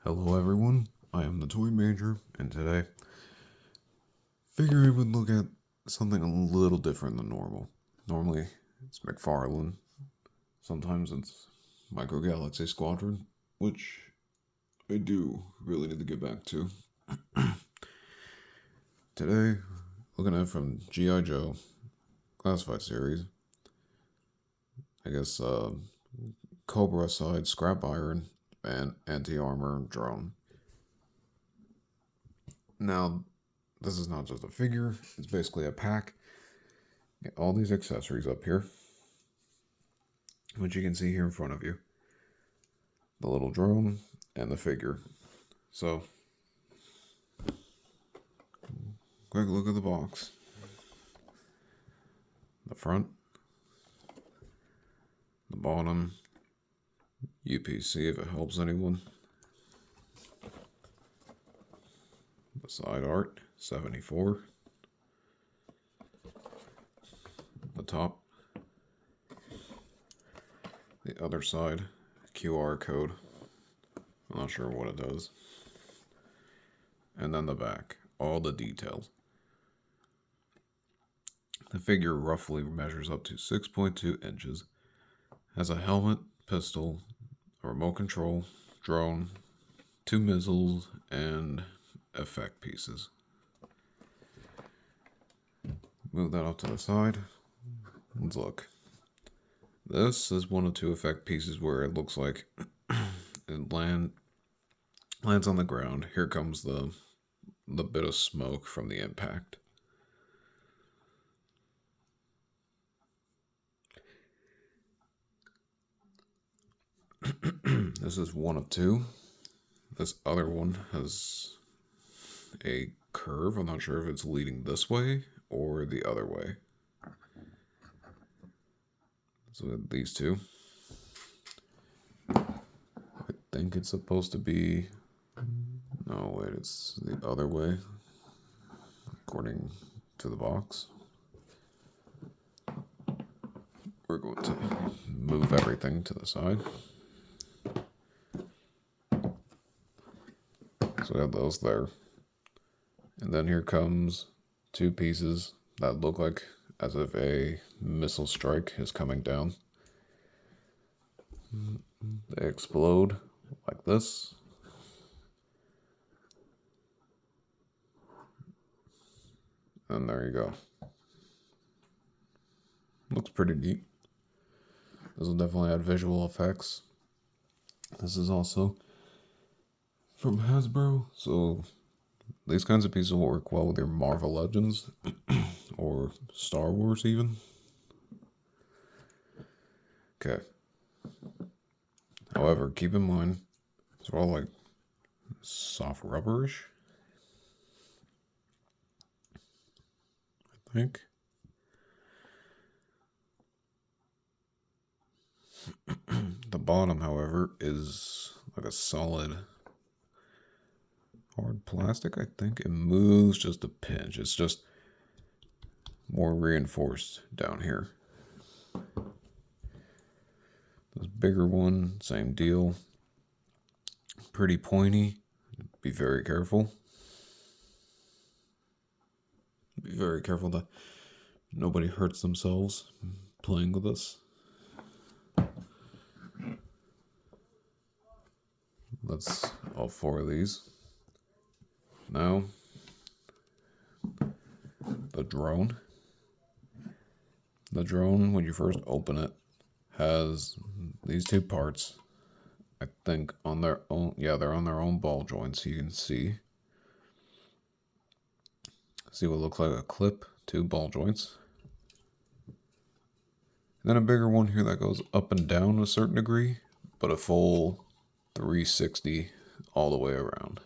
Hello everyone, I am the Toy Major, and today, figured we would look at something a little different than normal. Normally, it's McFarlane, sometimes it's Micro Galaxy Squadron, which I do really need to get back to. Today, looking at from G.I.Joe, classified series, I guess, Cobra side, Scrap Iron, and Anti-Armor Drone. Now, this is not just a figure, it's basically a pack. Get all these accessories up here, which you can see here in front of you. The little drone and the figure. So, quick look at the box. The front, the bottom, UPC if it helps anyone. The side art, 74. The top. The other side, QR code. I'm not sure what it does. And then the back, all the details. The figure roughly measures up to 6.2 inches. Has a helmet, pistol, a remote control, drone, 2 missiles, and effect pieces. Move that up to the side. Let's look. This is one of 2 effect pieces where it looks like it lands on the ground. Here comes the bit of smoke from the impact. This is one of 2. This other one has a curve. I'm not sure if it's leading this way or the other way. So these 2. I think it's supposed to be... No, wait, it's the other way, according to the box. We're going to move everything to the side. So we have those there. And then here comes 2 pieces that look like as if a missile strike is coming down. They explode like this. And there you go. Looks pretty neat. This will definitely add visual effects. This is also from Hasbro, so these kinds of pieces will work well with your Marvel Legends or Star Wars even. Okay. However, keep in mind, it's all like soft rubberish, I think. The bottom, however, is like a solid hard plastic, I think. It moves just a pinch. It's just more reinforced down here. This bigger one, same deal. Pretty pointy. Be very careful. Be very careful that nobody hurts themselves playing with this. That's all 4 of these. Now, the drone. The drone, when you first open it, has these 2 parts. I think on their own, yeah, they're on their own ball joints. You can see what looks like a clip, 2 ball joints. And then a bigger one here that goes up and down a certain degree, but a full 360 all the way around.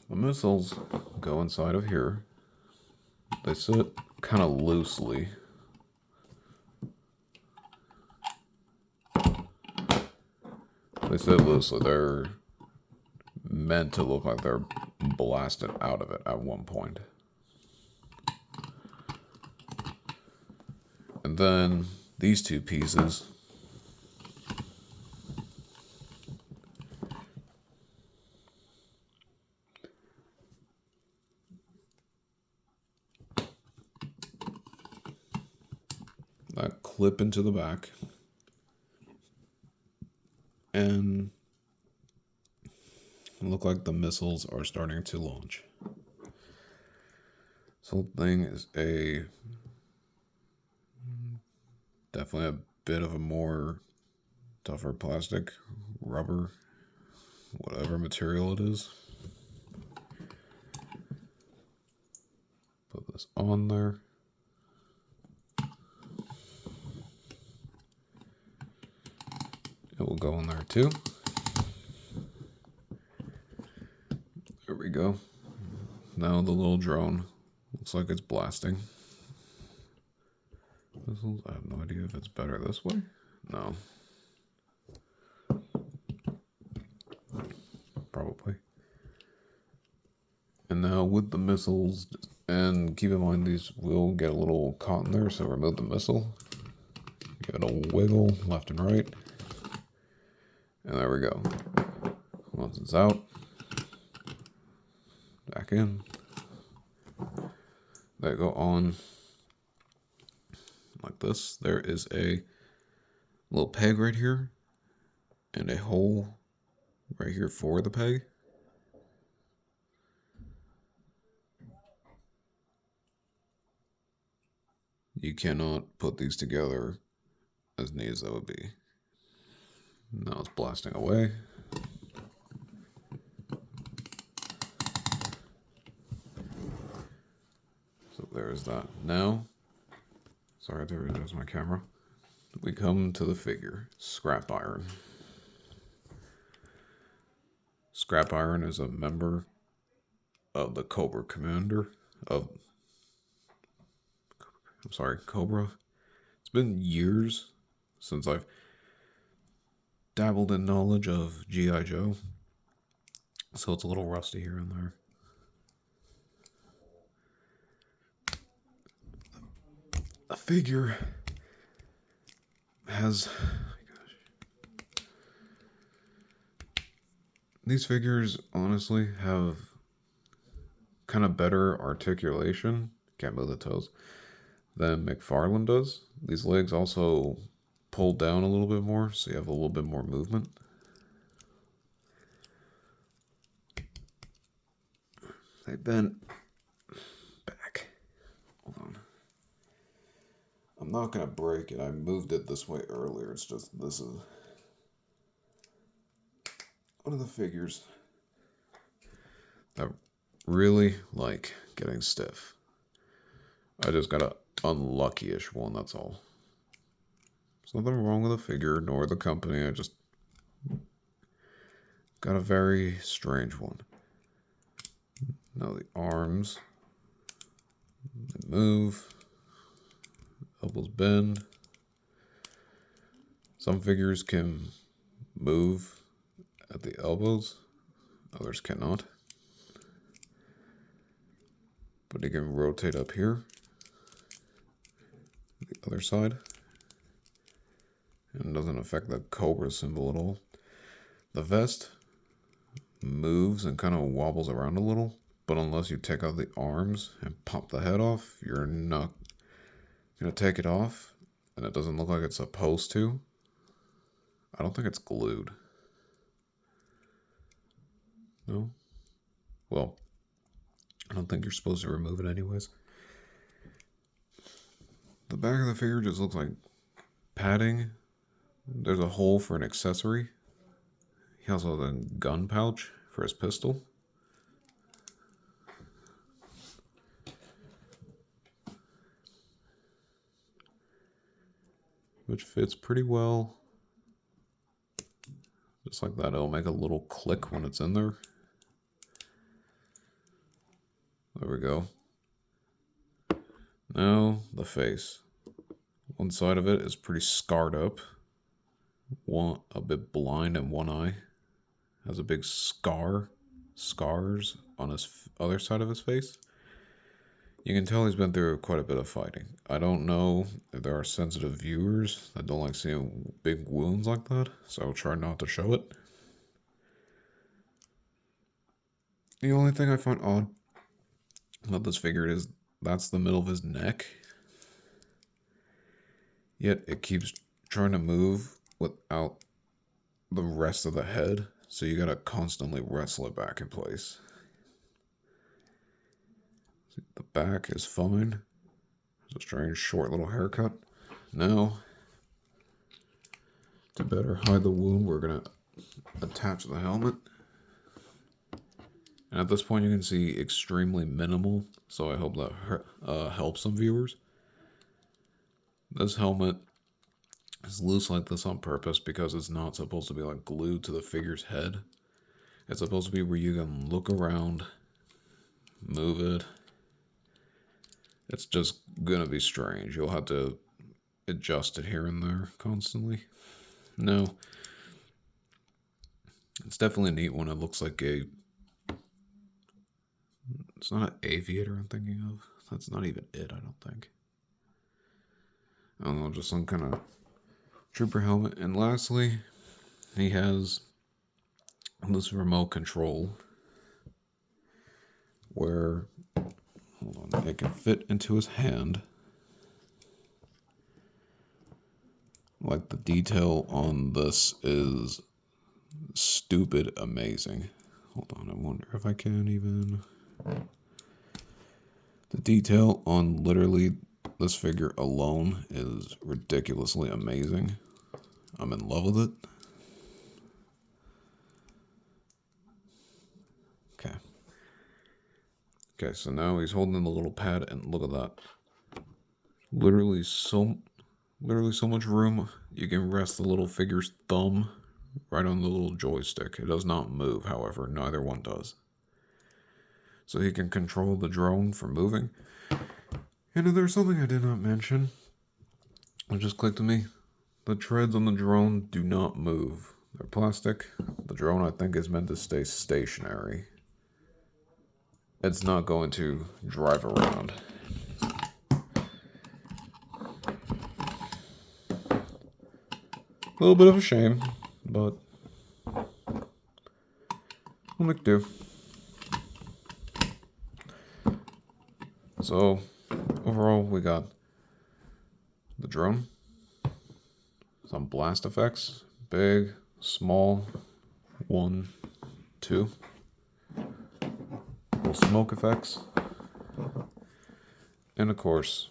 The missiles go inside of here. They sit kind of loosely. They're meant to look like they're blasted out of it at one point. And then these 2 pieces that clip into the back. And look like the missiles are starting to launch. This whole thing is definitely a bit of a more tougher plastic, rubber, whatever material it is. Put this on there. It will go in there too. There we go. Now the little drone looks like it's blasting. I have no idea if it's better this way. No. Probably. And now with the missiles, and keep in mind these will get a little caught in there, so remove the missile. Give it a wiggle left and right. And there we go. Once it's out, back in. They go on like this. There is a little peg right here and a hole right here for the peg. You cannot put these together as neat as that would be. Now it's blasting away. So there's that. Now, sorry to adjust my camera. We come to the figure, Scrap Iron. Scrap Iron is a member of the Cobra Commander of... Cobra. It's been years since I've dabbled in knowledge of G.I.Joe, so it's a little rusty here and there. A figure has... These figures honestly have kind of better articulation, can't move the toes, than McFarlane does. These legs also pull down a little bit more, so you have a little bit more movement. They bent back. Hold on. I'm not going to break it. I moved it this way earlier. It's just this is one of the figures that really like getting stiff. I just got a unlucky-ish one, that's all. There's nothing wrong with the figure nor the company. I just got a very strange one. Now the arms, they move, elbows bend. Some figures can move at the elbows, others cannot. But you can rotate up here, the other side, and it doesn't affect the Cobra symbol at all. The vest moves and kind of wobbles around a little, but unless you take out the arms and pop the head off, you're not going to take it off, and it doesn't look like it's supposed to. I don't think it's glued. No? Well, I don't think you're supposed to remove it anyways. The back of the figure just looks like padding. There's a hole for an accessory. He also has a gun pouch for his pistol. Which fits pretty well. Just like that, it'll make a little click when it's in there. There we go. Now, the face. One side of it is pretty scarred up. One a bit blind in one eye. Has a big scars on his other side of his face. You can tell he's been through quite a bit of fighting. I don't know if there are sensitive viewers that don't like seeing big wounds like that, so I'll try not to show it. The only thing I find odd about this figure is that's the middle of his neck. yet it keeps trying to move without the rest of the head, so you gotta constantly wrestle it back in place. The back is fine. It's a strange short little haircut. Now, to better hide the wound, we're gonna attach the helmet. And at this point you can see extremely minimal, so I hope that helps some viewers. This helmet is loose like this on purpose because it's not supposed to be like glued to the figure's head. It's supposed to be where you can look around, move it. It's just gonna be strange. You'll have to adjust it here and there constantly. No. It's definitely neat when it looks like a... It's not an aviator I'm thinking of. That's not even it, I don't think. I don't know, just some kind of trooper helmet. And lastly, he has this remote control where, hold on, it can fit into his hand. Like, the detail on this is stupid amazing. Hold on, I wonder if I can even... The detail on literally this figure alone is ridiculously amazing. I'm in love with it. Okay. Okay, so now he's holding the little pad, and look at that. Literally so much room. You can rest the little figure's thumb right on the little joystick. It does not move, however, neither one does. So he can control the drone from moving. And if there's something I did not mention, it just clicked to me. The treads on the drone do not move. They're plastic. The drone, I think, is meant to stay stationary. It's not going to drive around. A little bit of a shame, but we'll make do. So, overall, we got the drone, some blast effects, big, small, 1, 2, little smoke effects, and of course,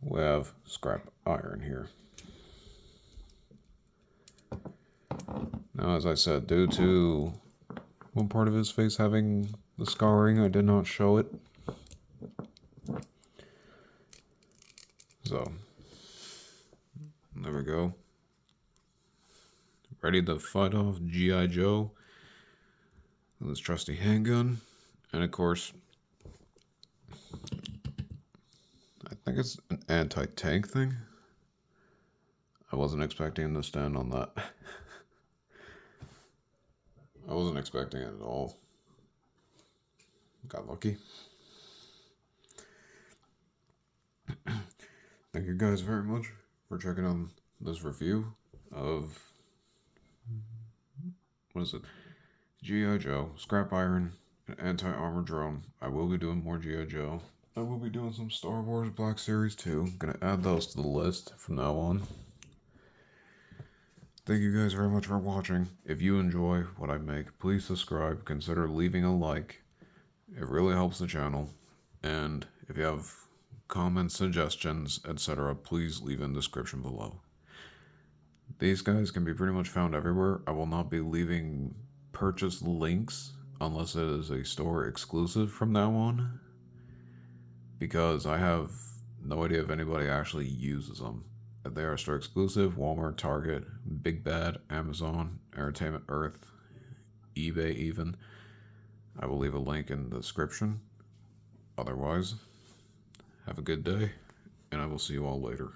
we have scrap iron here. Now, as I said, due to one part of his face having the scarring, I did not show it. So, there we go. Ready to fight off G.I. Joe with his trusty handgun. And of course, I think it's an anti-tank thing. I wasn't expecting him to stand on that. I wasn't expecting it at all. Got lucky. Thank you guys very much for checking out this review of, what is it? G.I. Joe, scrap iron, and anti-armor drone. I will be doing more G.I. Joe. I will be doing some Star Wars Black Series too. Gonna add those to the list from now on. Thank you guys very much for watching. If you enjoy what I make, please subscribe. Consider leaving a like. It really helps the channel. And if you have comments, suggestions, etc., please leave in the description below. These guys can be pretty much found everywhere. I will not be leaving purchase links unless it is a store exclusive from now on, because I have no idea if anybody actually uses them. If they are store exclusive, Walmart, Target, Big Bad, Amazon, Entertainment Earth, eBay even, I will leave a link in the description. Otherwise, have a good day, and I will see you all later.